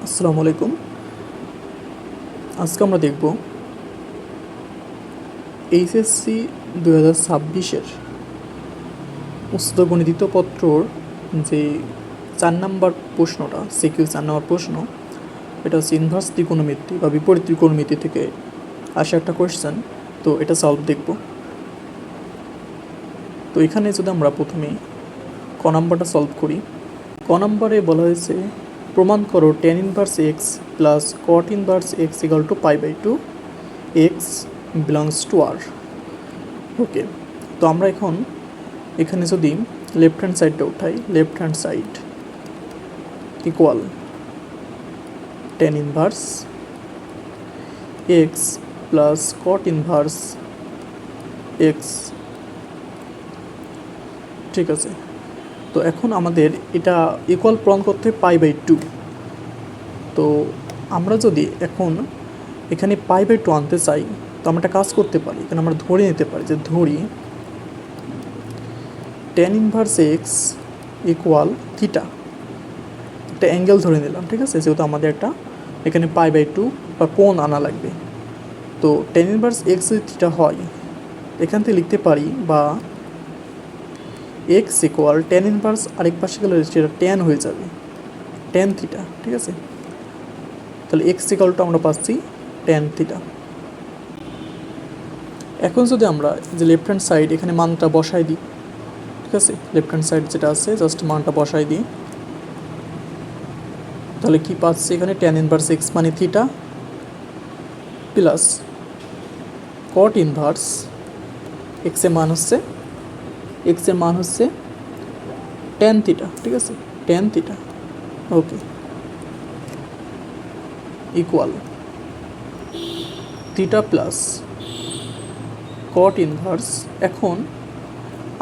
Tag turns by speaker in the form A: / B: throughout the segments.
A: আসসালামু আলাইকুম। আজকে আমরা দেখব এইচএসসি 2026-এর উচ্চতর গণিত দ্বিতীয় পত্রর যে 4 নম্বর প্রশ্নটা, সিকিউ 4 নম্বর প্রশ্ন, এটা হচ্ছে ইনভার্স ত্রিকোণমিতি বা বিপরীত ত্রিকোণমিতি থেকে আসা একটা কোয়েশ্চেন। তো এটা সলভ দেখব। তো এখানে যদি আমরা প্রথমে ক নম্বরটা সলভ করি, ক নম্বরে বলা হয়েছে প্রমাণ করো tan inverse x plus cot inverse x equal to π/2 x belongs to R. Okay, তো আমরা এখানে যদি লেফট হ্যান্ড সাইডটা উঠাই, left hand side equal tan inverse x plus cot inverse x. ঠিক আছে, তো এখন আমাদের এটা ইকুয়াল প্রমাণ করতে হয় π/2। তো আমরা যদি এখানে π/2 আনতে চাই, তো আমরা একটা কাজ করতে পারি, এখানে আমরা ধরে নিতে পারি যে ধরি tan inverse x equal theta, একটা অ্যাঙ্গেল ধরে নিলাম। ঠিক আছে, যেহেতু আমাদের এখানে π/2 বা কোণ আনা লাগবে। তো tan ইনভার্স এক্স যদি থিটা হয়, এখান থেকে লিখতে পারি বা এক্স ইকুয়াল tan ইনভার্স আরেক পাশে গেলে সেটা tan হয়ে যাবে, tan থিটা। ঠিক আছে, তাহলে এক্স ইকুয়ালটা আমরা পাচ্ছি tan থিটা। এখন যদি আমরা যে লেফট হ্যান্ড সাইড এখানে মানটা বসাই দিই, ঠিক আছে, লেফট হ্যান্ড সাইড যেটা আছে জাস্ট মানটা বসাই দিই, তাহলে কি পাচ্ছি এখানে tan ইনভার্স এক্স মানে থিটা প্লাস cot ইনভার্স এক্সের মান হচ্ছে tan থিটা। ঠিক আছে, tan theta. Okay, equal theta plus cot inverse. এখন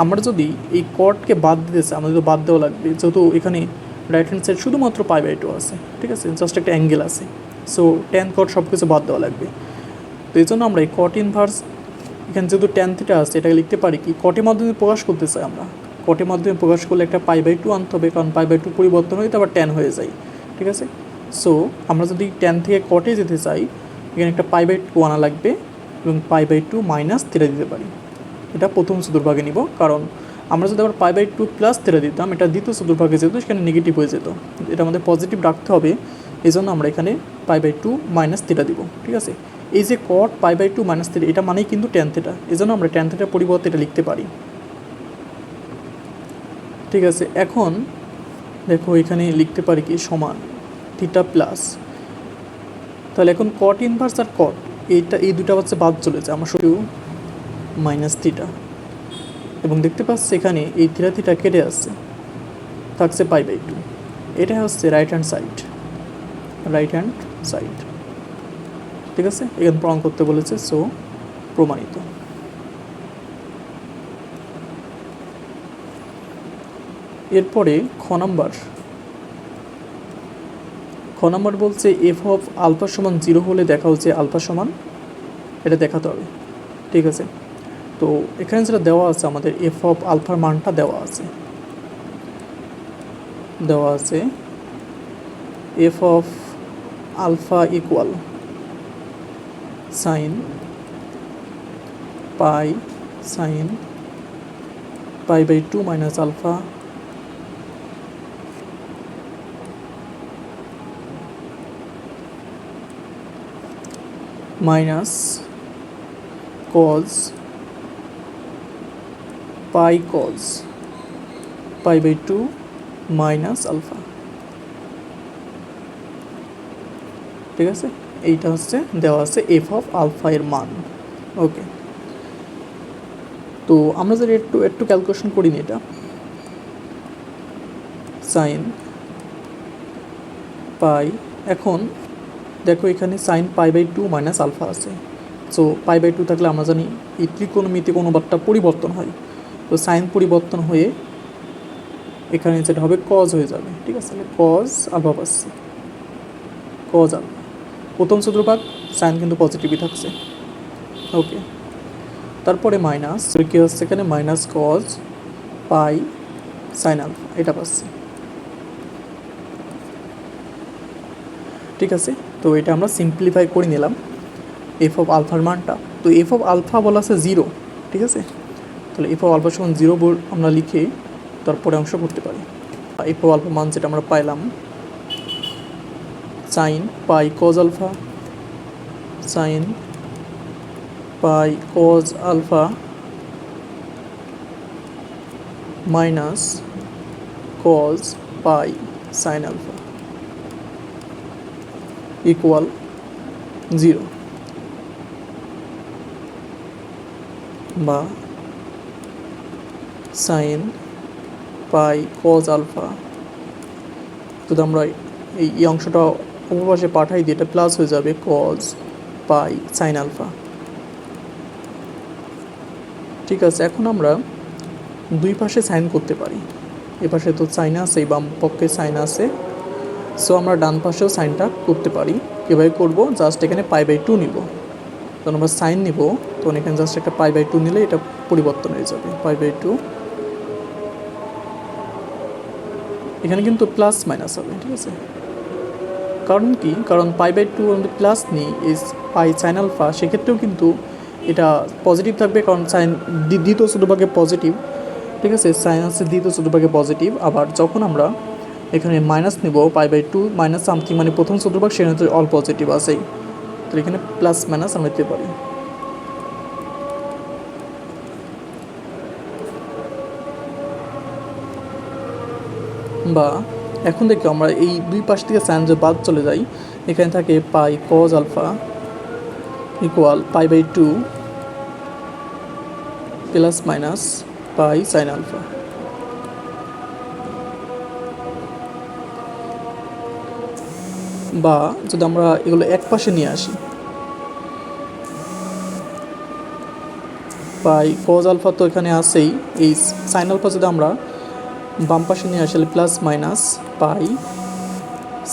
A: আমরা যদি এই কটকে বাদ দিতে চাই, আমাদের তো বাদ দেওয়া লাগবে, যেহেতু এখানে রাইট হ্যান্ড সাইড শুধুমাত্র π/2 আছে। ঠিক আছে, জাস্ট একটা অ্যাঙ্গেল আছে, সো tan cot সব কিছু বাদ দেওয়া লাগবে। তো এই জন্য আমরা এই cot ইনভার্স এখানে যেহেতু tan থিটা আছে, এটাকে লিখতে পারি কি কটের মাধ্যমে প্রকাশ করতে চাই আমরা। কটের মাধ্যমে প্রকাশ করলে একটা π/2 আনতে হবে, কারণ π/2 পরিবর্তন হয়ে আবার tan হয়ে যায়। ঠিক আছে, সো আমরা যদি tan থেকে কটে যেতে চাই, এখানে একটা π/2 আনা লাগবে এবং π/2 মাইনাস থিটা দিতে পারি। এটা প্রথম চতুর্ভাগে নিব, কারণ আমরা যদি আবার π/2 প্লাস থিটা দিতাম, এটা দ্বিতীয় চতুর্ভাগে যেত, সেখানে নেগেটিভ হয়ে যেত। এটা আমাদের পজিটিভ রাখতে হবে, এই জন্য আমরা এখানে π/2 মাইনাস থিটা দিব। ঠিক আছে, এই যে cot π/2 মাইনাস থিটা, এটা মানেই কিন্তু tan থিটা, এই জন্য আমরা tan থিটার পরিবর্তে এটা লিখতে পারি। ঠিক আছে, এখন দেখো এখানে লিখতে পারি কি সমান থিটা প্লাস, তাহলে এখন cot ইনভার্স আর cot এই দুটো হচ্ছে বাদ চলে যায়, আমরা শুধু মাইনাস থিটা, এবং দেখতে পাচ্ছি এখানে এই থিটা কেটে আসছে, থাকছে π/2। এটা হচ্ছে রাইট হ্যান্ড সাইড। ঠিক আছে, এখানে প্রমাণ করতে বলেছে, সো প্রমাণিত। এরপরে খ নাম্বার বলছে এফ অফ আলফা সমান 0 হলে দেখা হচ্ছে আলফা সমান, এটা দেখাতে হবে। ঠিক আছে, তো এখানে যেটা দেওয়া আছে, আমাদের এফ অফ আলফার মানটা দেওয়া আছে F of alpha equal sine π/2 minus alpha minus cos π/2 minus alpha. ঠিক আছে, এইটা দেওয়া আছে এফ অফ আলফা এর মান। ওকে, তো আমরা যদি একটু ক্যালকুলেশন করি নি, এটা সাইন পাই, এখন দেখো এখানে সাইন π/2 মাইনাস আলফা আছে, সো π/2 থাকলে আমরা জানি এই ত্রিকোণমিতিক অনুপাতটা পরিবর্তন হয়, তো সাইন পরিবর্তন হয়ে এখানে যেটা হবে কজ হয়ে যাবে। ঠিক আছে, কজ আলফা পাচ্ছি, কজ আলফা প্রথম চতুর্ভাগ, সাইন কিন্তু পজিটিভই থাকছে। ওকে, তারপরে মাইনাস কি হচ্ছে এখানে minus cos pi sine alpha, এটা পাচ্ছি। ঠিক আছে। তো এটা আমরা সিম্পলিফাই করে নিলাম এফ অফ আলফার মানটা। তো এফ অফ আলফা বলা আছে 0, ঠিক আছে। তাহলে এফ অফ আলফা সমান 0 আমরা লিখে তারপরে অংশ করতে পারি। এফ অফ আলফা মান যেটা আমরা পাইলাম sine pi cos alpha, sine pi cos alpha minus cos pi sine alpha equal 0, বা সাইন পাই কজ আলফা। যদি আমরা এই অংশটা উপপাশে পাঠাই দিই, এটা প্লাস হয়ে যাবে কজ পাই সাইন আলফা। ঠিক আছে, এখন আমরা দুই পাশে সাইন করতে পারি। এ পাশে তো সাইন আছে, বাম পক্ষে সাইন আছে, সো আমরা ডান পাশেও সাইনটা করতে পারি। কীভাবে করবো, জাস্ট এখানে π/2 নিব। যখন আমরা সাইন নিব তখন এখানে জাস্ট একটা π/2 নিলে এটা পরিবর্তন হয়ে যাবে। π/2 এখানে কিন্তু প্লাস মাইনাস হবে, ঠিক আছে। কারণ কি, কারণ π/2 আমরা প্লাস নিই ইজ পাই সাইন আলফা, সেক্ষেত্রেও কিন্তু এটা পজিটিভ থাকবে, কারণ সাইন দ্বিতীয় চতুর্ভাগে পজিটিভ, ঠিক আছে। সাইন আছে দ্বিতীয় চতুর্ভাগে পজিটিভ। আবার যখন আমরা এখানে মাইনাস নেব π/2 মাইনাস সামথিং, মানে প্রথম চতুর্ভাগ, সেখানে তো অল পজিটিভ আছেই, তো এখানে প্লাস মাইনাস আমরা দিতে পারি। বা এখন দেখি আমরা এই দুই পাশ থেকে সাইন যে বাদ চলে যাই, এখানে থাকে pi cos alpha equal π/2 plus minus pi sine alpha. বা যদি আমরা এগুলো এক পাশে নিয়ে আসি, পাই কজ আলফা তো এখানে আছেই, এই সাইন আলফা যদি আমরা বাম পাশে নিয়ে আসলে plus minus pi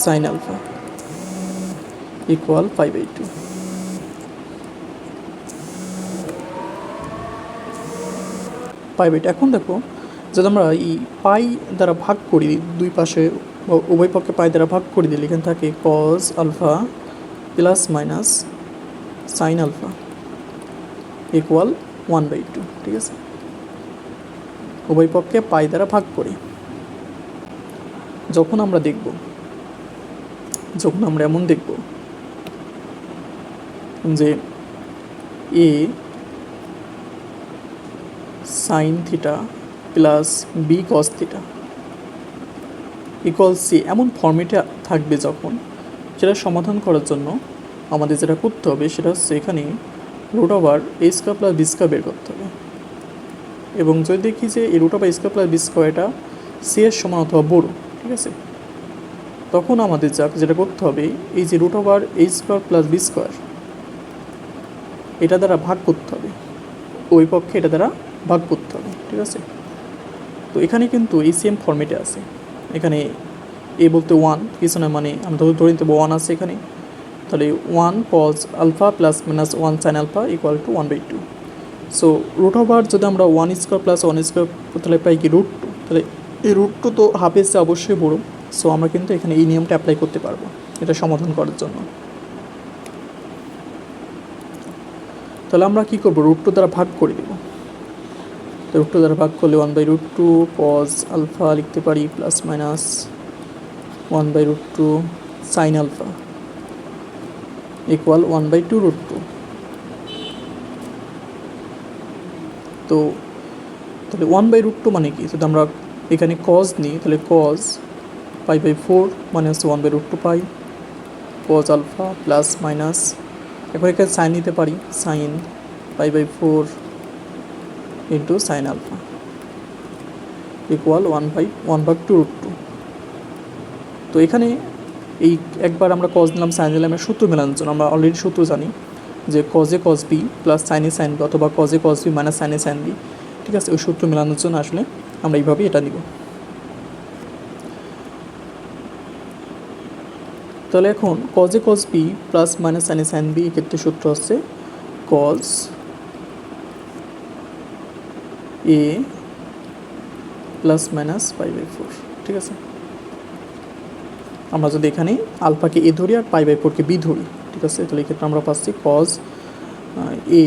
A: sine alpha equal π/2। এখন দেখো, যদি আমরা এই পাই দ্বারা ভাগ করি, দুই পাশে উভয় পক্ষে পাই দ্বারা ভাগ করে দিলে এখানে থাকে cos alpha plus minus sine alpha equal 1/2, ঠিক আছে। উভয় পক্ষে পাই দ্বারা ভাগ করি। যখন আমরা এমন দেখব যে A sine theta plus B cos theta equal C, এমন ফর্মেটে থাকবে, যখন সেটা সমাধান করার জন্য আমাদের যেটা করতে হবে সেটা হচ্ছে এখানে √a² প্লাস b² বের করতে হবে। এবং যদি দেখি যে এই √a² প্লাস b² এটা সি এর সমান অথবা বড়, ঠিক আছে, তখন আমাদের যেটা করতে হবে, এই যে √a² প্লাস b² এটা দ্বারা ভাগ করতে হবে, ওই পক্ষে এটা দ্বারা ভাগ করতে হবে, ঠিক আছে। তো এখানে কিন্তু এই সেম ফর্মেটে আছে। এখানে এ বলতে 1 কিছু না, মানে আমরা ধরে নিতে 1 আছে এখানে, তাহলে 1 cos alpha plus minus 1 sin alpha equal to 1/2। So যদি আমরা 1² প্লাস 1² তাহলে পাই কি √2, তাহলে এই √2 তো হাফের চেয়ে অবশ্যই বড়। সো আমরা কিন্তু এখানে এই নিয়মটা অ্যাপ্লাই করতে পারবো এটা সমাধান করার জন্য। তাহলে আমরা কী করবো, √2 দ্বারা ভাগ করে দেবো। তো √2 দ্বারা ভাগ করলে 1/√2 cos আলফা লিখতে পারি plus minus 1/√2 sin alpha equal 1/2√2। তো তাহলে 1/√2 মানে কি, যদি আমরা এখানে cos নিই তাহলে cos π/4 মানে হচ্ছে 1/√2 pi cos alpha plus minus, এখন এখানে সাইন নিতে পারি, sine π/4 into sine alpha equal 1/2√2। তো এখানে এই একবার আমরা cos নিলাম, সাইন নিলাম, সূত্র মেলানোর জন্য আমরা অলরেডি সূত্র জানি যে cos a cos b plus sin a sin b অথবা cos a cos b minus sin a sin b, ঠিক আছে। ওই সূত্র মেলানোর জন্য আসলে আমরা এইভাবে এটা নিব। তাহলে এখন cos a cos b plus minus sin a sin b এক্ষেত্রে সূত্র হচ্ছে cos a প্লাস মাইনাস π/4, ঠিক আছে। আমরা যদি এখানে আলফাকে এ ধরি আর পাই/4 কে বি ধরি, ঠিক আছে, তাহলে এই ক্ষেত্রে আমরা পাচ্ছি কজ এ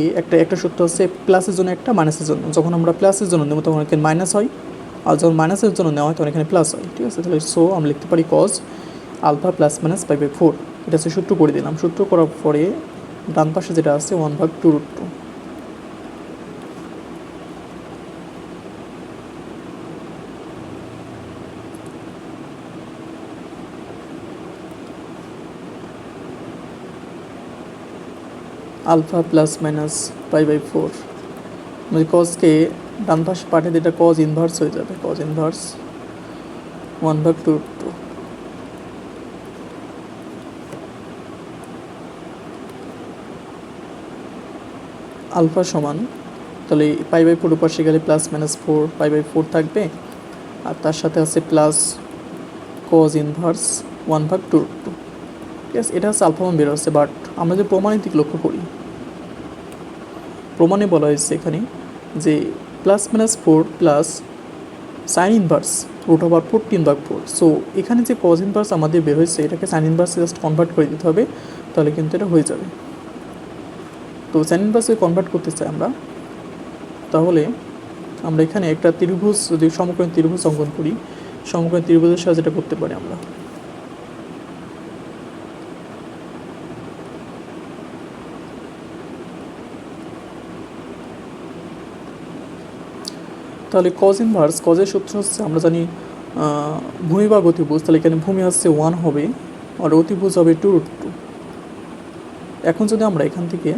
A: একটা সূত্র হচ্ছে প্লাসের জন্য একটা মাইনাসের জন্য। যখন আমরা প্লাসের জন্য নেব তখন এখানে মাইনাস হয়, আর যখন মাইনাসের জন্য নেওয়া হয় তখন এখানে প্লাস হয়, ঠিক আছে। তাহলে সো আমরা লিখতে পারি কজ আলফা প্লাস মাইনাস পাই/4। এটা হচ্ছে সূত্র করে দিলাম। সূত্র করার পরে ডান পাশে যেটা আছে 1/2√2। আলফা প্লাস মাইনাস পাই/4 মানে কজকে ডান পাশে পাঠিয়ে দিলে কজ ইনভার্স হয়ে যাবে, কজ ইনভার্স 1/2√2। আলফা সমান তাহলে পাই/4 উপাশে গেলে প্লাস মাইনাস 4 পাই/4 থাকবে, আর তার সাথে আছে প্লাস কজ ইনভার্স 1/2√2, ঠিক আছে। এটা হচ্ছে আলফা মান বের হচ্ছে। বাট আমরা যে প্রমাণের দিক লক্ষ্য করি, প্রমাণে বলা হয়েছে এখানে যে plus minus 4 plus sine inverse √14/4। So এখানে যে কজ ইনভার্স আমাদের বের হয়েছে এটাকে সাইন ইনভার্সে জাস্ট কনভার্ট করে দিতে হবে, তাহলে কিন্তু এটা হয়ে যাবে। তো সাইন ইনভার্সে কনভার্ট করতে চাই আমরা, তাহলে আমরা এখানে একটা ত্রিভুজ, যদি সমকোণী ত্রিভুজ অঙ্কন করি, সমকোণী ত্রিভুজের সাহায্যে এটা করতে পারি আমরা। তাহলে কজ ইনভার্স, কজের সূত্র হচ্ছে আমরা জানি ভূমি বা গতিভুজ, তাহলে এখানে ভূমি হচ্ছে 1 হবে আর অতিভুজ হবে 2√2। এখন যদি আমরা এখান থেকে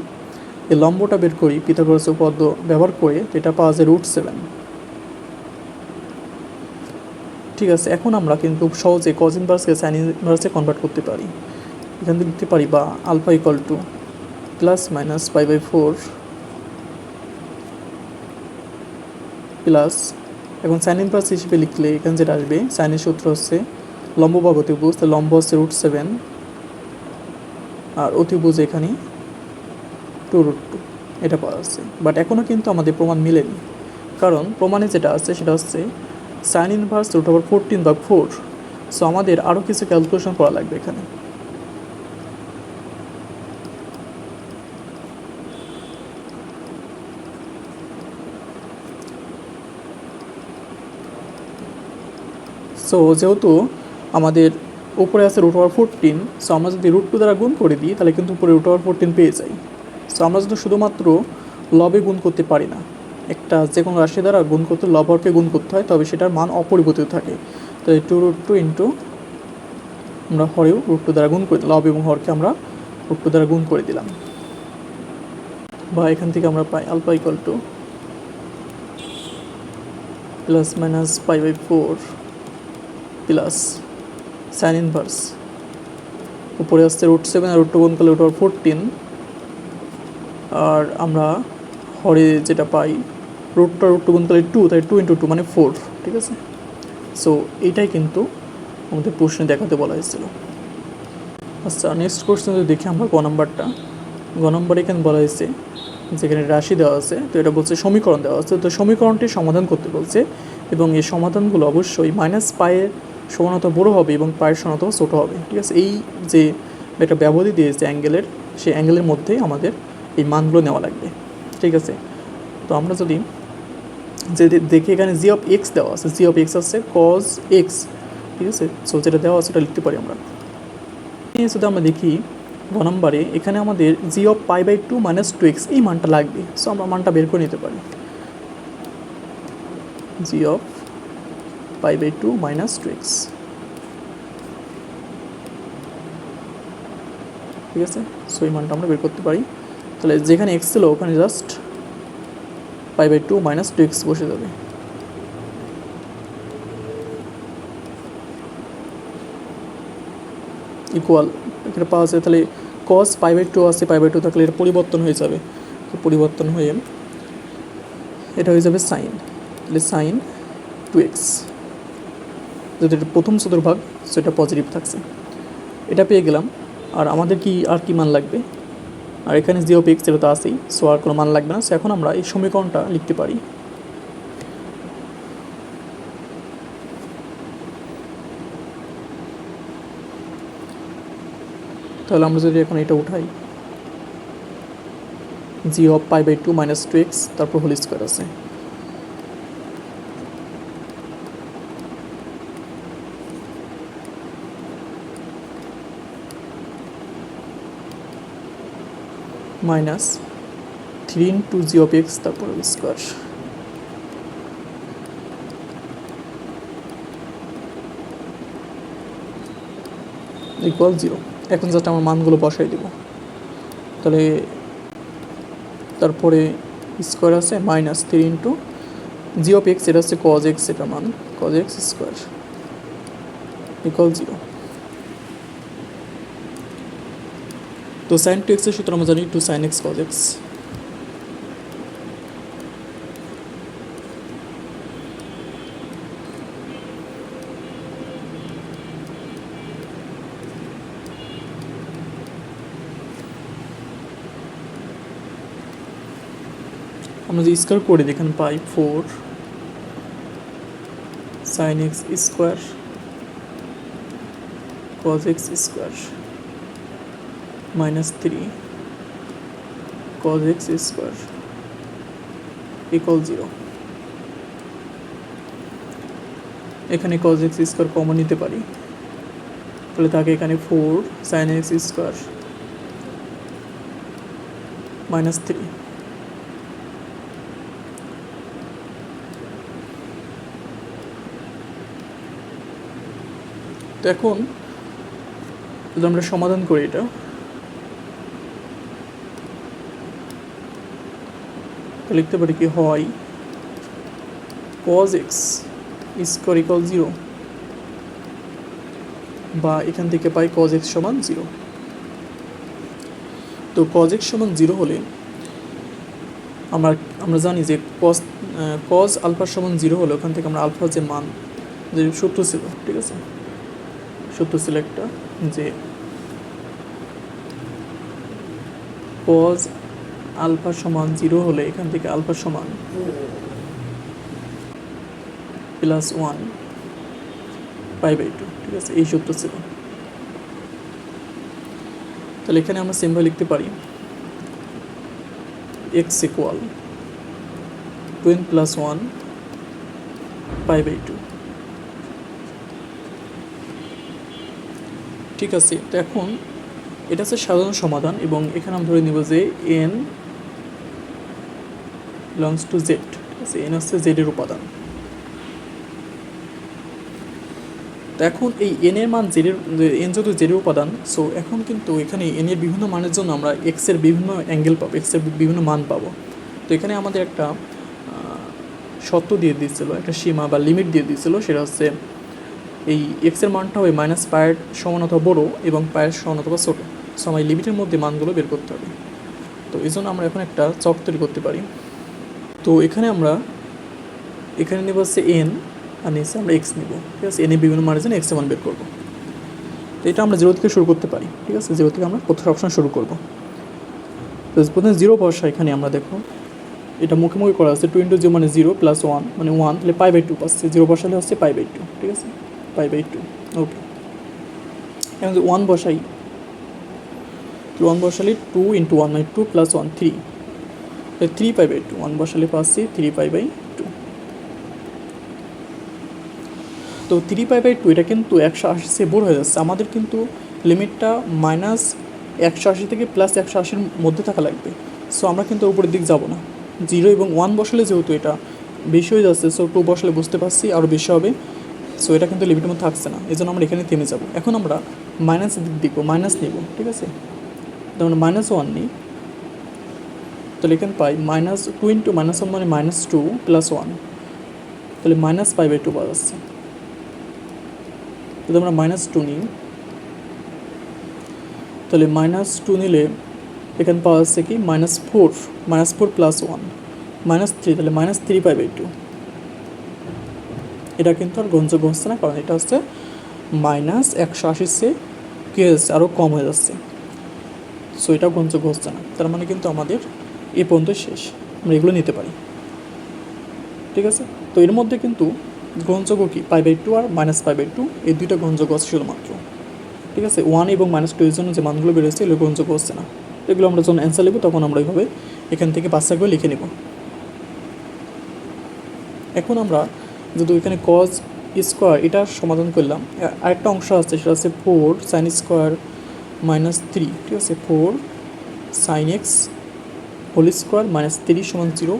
A: এই লম্বটা বের করি পিথাগোরাস উপপাদ্য ব্যবহার করে, এটা পাওয়া যায় √7, ঠিক আছে। এখন আমরা কিন্তু সহজে কজ ইনভার্সকে সাইন ইনভার্সে কনভার্ট করতে পারি। এখান থেকে লিখতে পারি বা alpha equal to plus minus পাই/4 প্লাস, এখন সাইন ইনভার্স হিসেবে লিখলে এখানে যেটা আসবে, সাইনের সূত্র হচ্ছে লম্ব বা গতিভুজ, তাহলে লম্ব হচ্ছে √7 আর অতিভুজ এখানে 2√2, এটা পাওয়া যাচ্ছে। বাট এখনও কিন্তু আমাদের প্রমাণ মিলেনি, কারণ প্রমাণে যেটা আছে সেটা হচ্ছে সাইন ইনভার্স √14/4। সো আমাদের আরও কিছু ক্যালকুলেশন করা লাগবে এখানে। সো যেহেতু আমাদের উপরে আছে √14, সো আমরা যদি √2 দ্বারা গুণ করে দিই তাহলে কিন্তু উপরে √14 পেয়ে যাই। সো আমরা যদি শুধুমাত্র লবে গুণ করতে পারি না, একটা যে কোনো রাশি দ্বারা গুণ করতে লব হরকে গুণ করতে হয়, তবে সেটার মান অপরিবর্তিত থাকে। তাহলে 2√2 ইন্টু আমরা হরেও √2 দ্বারা গুণ করে দিলাম, লব এবং হরকে আমরা √2 দ্বারা গুণ করে দিলাম। বা এখান থেকে আমরা পাই alpha equal to plus minus পাই/4 প্লাস সাইন ইনভার্স, উপরে আসছে √7 আর √2 গুণ করলে √14, আর আমরা হরে যেটা পাই √2 গুণ করলে 2, তাই 2 × 2 মানে 4, ঠিক আছে। সো এইটাই কিন্তু আমাদের প্রশ্নে দেখাতে বলা হয়েছিল। আচ্ছা, নেক্সট কোশ্চেন যদি দেখি আমরা গ নম্বরে এখানে বলা হয়েছে যেখানে রাশি দেওয়া আছে, তো এটা বলছে সমীকরণ দেওয়া আছে, তো সমীকরণটি সমাধান করতে বলছে এবং এই সমাধানগুলো অবশ্যই মাইনাস পায়ের সমান অথবা বড়ো হবে এবং পায়ের সমান অথবা ছোটো হবে, ঠিক আছে। এই যে একটা ব্যবধি দিয়েছে অ্যাঙ্গেলের, সেই অ্যাঙ্গেলের মধ্যেই আমাদের এই মানগুলো নেওয়া লাগবে, ঠিক আছে। তো আমরা যদি দেখি এখানে জি অফ এক্স দেওয়া আছে, জি অফ এক্স আছে কজ এক্স, ঠিক আছে। সো যেটা দেওয়া আছে সেটা লিখতে পারি আমরা। যদি আমরা দেখি গ নম্বরে এখানে আমাদের জি অফ পাই/2 - 2x এই মানটা লাগবে। সো আমরা মানটা বের করে নিতে পারি, জি অফ পাই/2 - 2x, ঠিক আছে। সো এই মানটা আমরা বের করতে পারি। তাহলে যেখানে এক্স ছিল ওখানে জাস্ট পাই/2 - 2x বসে যাবে। ইকুয়াল এখানে পাওয়া যায়, তাহলে কস পাই/2 আছে, পাই/2 থাকলে এটা পরিবর্তন হয়ে যাবে, তো পরিবর্তন হয়ে এটা হয়ে যাবে সাইন, তাহলে সাইন 2x, যদি এটা প্রথম চতুর্ভাগ সেটা পজিটিভ থাকছে, এটা পেয়ে গেলাম। আর আমাদের কি মান লাগবে, আর এখানে জি অফ এক্স এটা তো আছেই, সো আর কোনো মান লাগবে না। সো এখন আমরা এই সমীকরণটা লিখতে পারি। তাহলে আমরা যদি এখন এটা উঠাই, G of pi by two minus two x, তারপর হোল স্কোয়ার আছে, minus three into G of x, তারপর হোল স্কোয়ার ইকুয়াল 0। এখন জাস্ট আমার মানগুলো বসাই দিব। তাহলে তারপরে স্কোয়ার আছে minus three into G of x, এটা হচ্ছে কজ এক্স, এটা মান কজ এক্স স্কোয়ার ইকুয়াল 0। তো সাইন টু এক্সের সূত্র আমরা জানি two sine x cos x. আমরা যে স্কোয়ার করি এখানে পাই 4 sine x square cos x square minus 3 cos x square equal 0। এখানে কজ এক্স স্কোয়ার কমন নিতে পারি, তাহলে থাকে এখানে 4 সাইন এক্স স্কোয়ার মাইনাস 3। তো এখন যদি আমরা সমাধান করি এটা, তো লিখতে পারি কি হয় cos x স্কোয়ার ইকুয়াল 0, বা এখান থেকে পাই cos x সমান 0। তো cos x সমান 0 হলে আমরা জানি যে cos আলফা সমান 0 হলে ওখান থেকে আমরা আলফা যে মান, যে সূত্র ছিল, ঠিক আছে, সূত্র ছিল একটা যে cos আলফা সমান 0 হলে এখান থেকে আলফা সমান প্লাস 1 পাই বাই 2, ঠিক আছে, এই সূত্র ছিল। তাহলে এখানে আমরা সিম্বল লিখতে পারি x equal 2n plus 1 pi by 2, ঠিক আছে। তো এখন এটা হচ্ছে সাধারণ সমাধান, এবং এখানে আমরা ধরে নিব যে n বিলংস টু জেড, ঠিক আছে, n হচ্ছে জেডের উপাদান। তো এখন এই n এর মান জেডের, n যেহেতু জেডের উপাদান, সো এখন কিন্তু এখানে n এর বিভিন্ন মানের জন্য আমরা x এর বিভিন্ন অ্যাঙ্গেল পাবো, x এর বিভিন্ন মান পাবো। তো এখানে আমাদের একটা শর্ত দিয়ে দিয়েছিল, একটা সীমা বা লিমিট দিয়ে দিয়েছিল, সেটা হচ্ছে এই x এর মানটা হবে মাইনাস পায়ের সমান অথবা বড়ো এবং পায়ের সমান অথবা ছোটো। সো আমার লিমিটের মধ্যে মানগুলো বের করতে হবে। তো এই জন্য আমরা এখন একটা চক তৈরি করতে পারি। তো এখানে নেব হচ্ছে n, আর নিচে আমরা x নেব, ঠিক আছে, n এর বিভিন্ন মানের জন্য x এর মান বের করবো। তো এটা আমরা 0 থেকে শুরু করতে পারি, ঠিক আছে, 0 থেকে আমরা প্রথম অপশন শুরু করবো। তো প্রথমে 0 বসা, এখানে আমরা দেখো এটা মুখোমুখি করা আছে, 2 × 0 মানে 0 প্লাস 1 মানে 1, তাহলে পাই বাই 2 পাচ্ছে, 0 বসালে হচ্ছে পাই বাই 2, ঠিক আছে, পাই বাই 2। ওকে, এখন 1 বসাই, 1 বসালে 2 × 1 মানে 2 প্লাস 1 3, তাহলে 3 পাই বাই 2, 1 বসালে পাচ্ছি 3 পাই বাই 2। তো 3 পাই বাই 2 এটা কিন্তু 180 সে বড় হয়ে যাচ্ছে, আমাদের কিন্তু লিমিটটা মাইনাস 180 থেকে প্লাস 180-র মধ্যে থাকা লাগবে। সো আমরা কিন্তু উপরের দিক যাব না, 0 এবং 1 বসালে যেহেতু এটা বেশি হয়ে যাচ্ছে, সো 2 বসালে বুঝতে পারছি আরও বেশি হবে। সো এটা কিন্তু লিমিটের মধ্যে থাকছে না, এই জন্য আমরা এখানে থেমে যাব। এখন আমরা মাইনাসের দিক দেখব, মাইনাস নেব, ঠিক আছে, তো আমরা -1 নিই, তাহলে এখানে পাই -2 × -1 মানে -2 প্লাস 1, তাহলে মাইনাস পাই বাই 2 পাওয়া যাচ্ছে। যদি আমরা -2 নিই, তাহলে -2 নিলে এখানে পাওয়া যাচ্ছে কি -4 প্লাস 1 -3, তাহলে -3 পাই বাই 2। এটা কিন্তু আর গ্রহণযোগ্য হচ্ছে না, কারণ এটা হচ্ছে -180 সে কী হয়ে যাচ্ছে, আরও কম হয়ে যাচ্ছে। সো এটা গ্রহণযোগ্য হচ্ছে না, তার মানে কিন্তু আমাদের এ পর্যন্ত শেষ, আমরা এগুলো নিতে পারি, ঠিক আছে। তো এর মধ্যে কিন্তু গ্রহণযোগ্য কি পাই বাই 2 আর -পাই বাই 2, এই দুইটা গ্রহণযোগ্য আছে শুধুমাত্র। ঠিক আছে, 1 এবং -2 এর জন্য যে মানগুলো বেরোচ্ছে এগুলো গ্রহণযোগ্য হচ্ছে না। এগুলো আমরা যখন অ্যান্সার লিখব তখন আমরা এইভাবে এখান থেকে 5 করে লিখে নেব। এখন আমরা যদি এখানে cos স্কোয়ার এটার সমাধান করলাম, আরেকটা অংশ আছে সেটা হচ্ছে 4 sin স্কোয়ার -3, ঠিক আছে, 4 sin x হোল স্কোয়ার -3 = 0।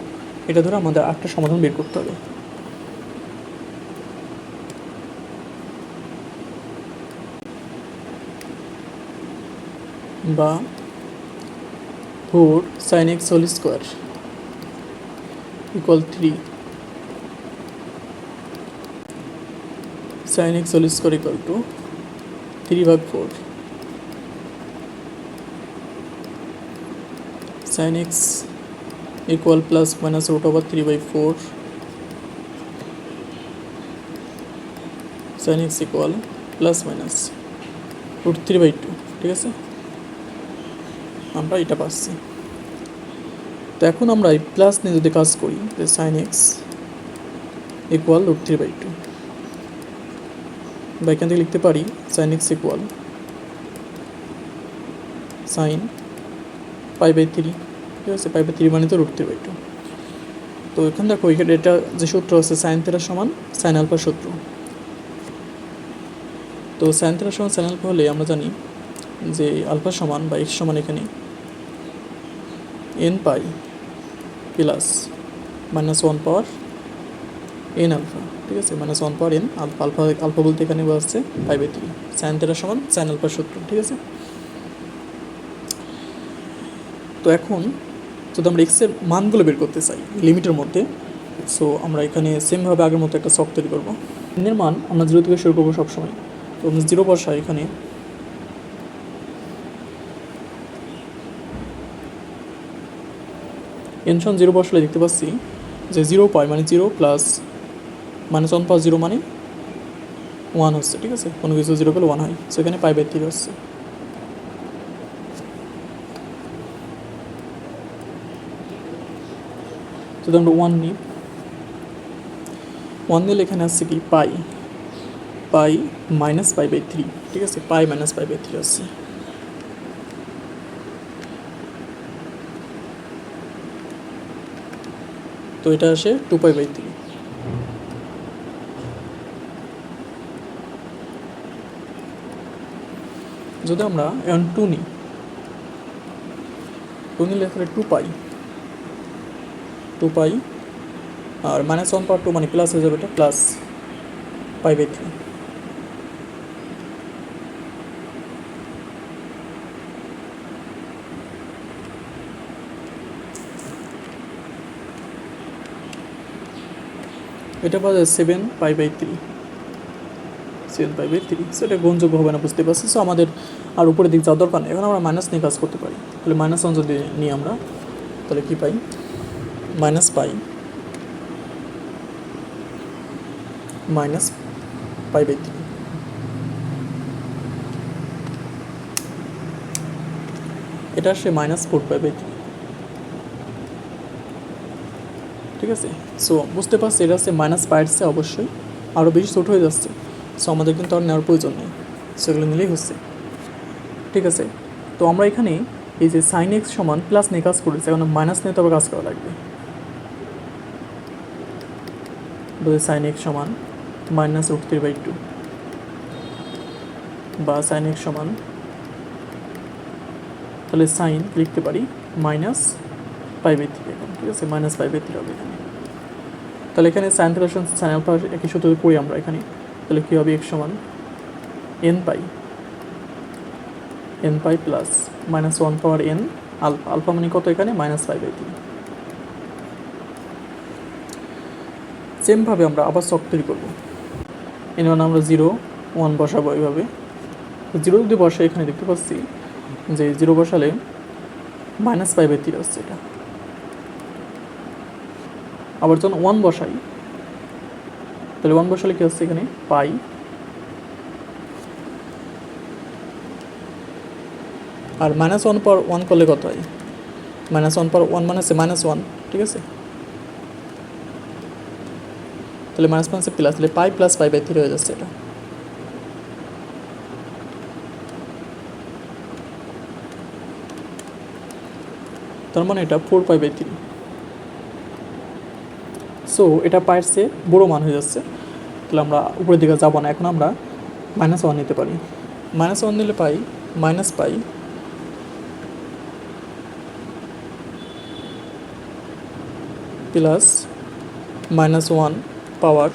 A: এটা ধরে আমাদের আরেকটা সমাধান বের করতে হবে। বা 4 sin x whole square = 3 sin x whole square = 3/4 sin x = ±√3/4 sin x = ±√3/2, ঠিক আছে, আমরা এটা পাচ্ছি। তো এখন আমরা এই প্লাস নিয়ে যদি কাজ করি যে sin x = √3/2, বা এখান থেকে লিখতে পারি sin x = sin π/3, ঠিক আছে, π/3 মানে তো √3/2। তো এখানে দেখো এখানে এটা যে সূত্র আছে sin θ সমান sin α সূত্র। তো sin θ সমান sin α হলে আমরা জানি যে আলফা সমান বা x সমান এখানে n π প্লাস -1 পাওয়ার n আলফা, ঠিক আছে, -1 পাওয়ার n আলফা। আলফা বলতে এখানে আসছে π/3, sin θ সমান sin α সূত্র, ঠিক আছে। তো এখন যদি আমরা x এর মানগুলো বের করতে চাই লিমিটের মধ্যে, সো আমরা এখানে সেমভাবে আগের মতো একটা ছক তৈরি করবো। n এর মান আমরা 0 থেকে শুরু করবো সবসময়। তো আমরা 0 বসাই এখানে, n সমান 0 বসালে দেখতে পাচ্ছি যে 0 পাই মানে 0 প্লাস -1 পাওয়া 0 মানে 1 হচ্ছে, ঠিক আছে, কোনো কিছু 0 পেলে 1 হয়, সো এখানে π/3 হচ্ছে। যদি আমরা 1 নিই, 1 নিলে এখানে আসছে কি পাই -π/3, ঠিক আছে, π -π/3 আসছে। তো এটা আসে 2π/3। যদি আমরা এখন 2 নিই, 2 নিলে এখানে 2π আর -1 পাওয়ার 2 মানে প্লাস হয়ে যাবে, এটা প্লাস π/3। এটা পাওয়া যায় 7π/3, সেটা গ্রহণযোগ্য হবে না, বুঝতে পারছি। সো আমাদের আর উপরের দিক যাওয়ার দরকার নেই, এখন আমরা মাইনাস নিয়ে কাজ করতে পারি। তাহলে -1 যদি নিই আমরা, তাহলে কী পাই, -π -π/3, এটা আসে -4π/3, ঠিক আছে। সো বুঝতে পারছি এটা হচ্ছে -π অবশ্যই আরও বেশি ছোট হয়ে যাচ্ছে, সো আমাদের কিন্তু আর নেওয়ার প্রয়োজন নেই, সেগুলো নিলেই হচ্ছে, ঠিক আছে। তো আমরা এখানে এই যে sin x সমান প্লাস নিয়ে কাজ করেছি, এখন মাইনাস নিয়ে তবে কাজ করা লাগবে। sin x সমান -√3/2 বা sin x সমান, তাহলে সাইন লিখতে পারি -π/3, ঠিক আছে, -π/3 হবে এখানে। তাহলে এখানে sin θ সমান sin α একই সূত্র করি আমরা এখানে, তাহলে কী হবে, x সমান nπ প্লাস -1 পাওয়ার n আলফা। আলফা মানে কত এখানে, -π/3। সেমভাবে আমরা আবার ছক তৈরি করবো। এর মানে আমরা 0 1 বসাবো এইভাবে। 0 যদি বসাই এখানে দেখতে পাচ্ছি যে 0 বসালে -π/3 আসছে এটা। আবার যখন 1 বসাই, তাহলে 1 বসালে কী হচ্ছে এখানে, পাই আর -1 পর 1 করলে কত হয়, -1 পর 1 মানে হচ্ছে -1, ঠিক আছে। তাহলে -1 প্লাস, তাহলে পাই প্লাস π/3 হয়ে যাচ্ছে এটা। তার মানে এটা 4π/3। সো এটা পায়ের চেয়ে বড়ো মান হয়ে যাচ্ছে, তাহলে আমরা উপরের দিকে যাবো না, এখন আমরা -1 নিতে পারি। -1 নিলে পাই -π প্লাস -1 পাওয়ার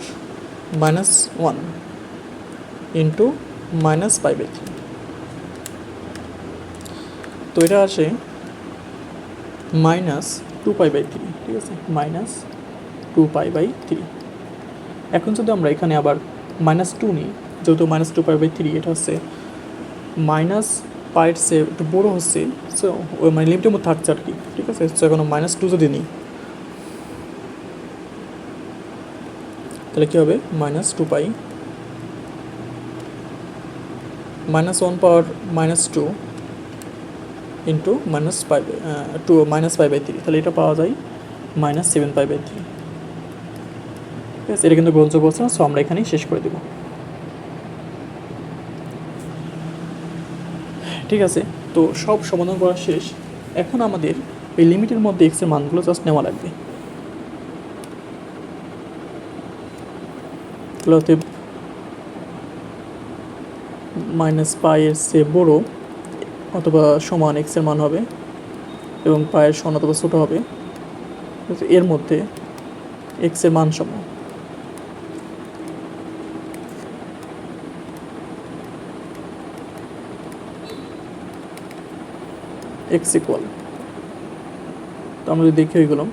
A: -1 ইন্টু -π/3। তো এটা আসে -2π/3, ঠিক আছে, -2π/3। এখন যদি আমরা এখানে আবার -2 নিই, যেহেতু -2π/3 এটা হচ্ছে -π-এর চেয়ে একটু বড়ো হচ্ছে, সো ওই মানে লিমিটের মধ্যে থাকছে আর কি, ঠিক আছে। সো এখন -2 যদি নিই তাহলে কী হবে, -2π -1 পাওয়ার -2 ইন্টু -π/3, তাহলে এটা পাওয়া যায় -7π/3। ঠিক আছে, এটা কিন্তু গ্রহণযোগ্য হচ্ছে না, সো আমরা এখানেই শেষ করে দেব। ঠিক আছে, তো সব সমাধান করা শেষ। এখন আমাদের এই লিমিটের মধ্যে এক্স এর মানগুলো জাস্ট নেওয়া লাগবে। অতএব -π-এর চেয়ে বড় অথবা সমান এক্স এর মান হবে এবং পায়ের সমান অথবা ছোটো হবে, এর মধ্যে এক্স এর মান সমান। এক্স ইকুয়াল, তো আমরা যদি দেখি হয়ে গেলাম,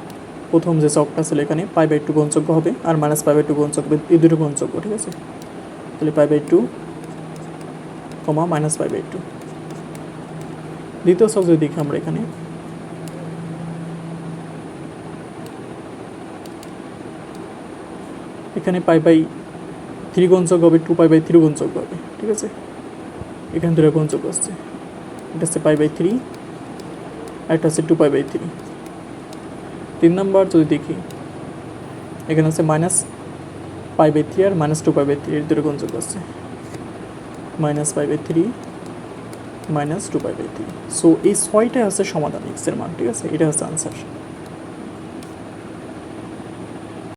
A: প্রথম যে চকটা ছিল এখানে π/2 গ্রহণযোগ্য হবে আর -π/2 গ্রহণযোগ্য, এই দুটো গ্রহণযোগ্য, ঠিক আছে। তাহলে π/2, -π/2। দ্বিতীয় চক যদি দেখি আমরা এখানে, এখানে π/3 গ্রহণযোগ্য হবে, 2π/3 গ্রহণযোগ্য হবে, ঠিক আছে। এখানে দুটো গ্রহণযোগ্য আসছে, এটা হচ্ছে π/3 আর এটা হচ্ছে 2π/3। 3 নম্বর যদি দেখি, এখানে হচ্ছে -π/3 আর -2π/3 এর দুটো গ্রহণযোগ্য আসছে, -π/3 -2π/3। সো এই 6টাই হচ্ছে সমাধান এক্স এর মান, ঠিক আছে, এটা হচ্ছে আনসার।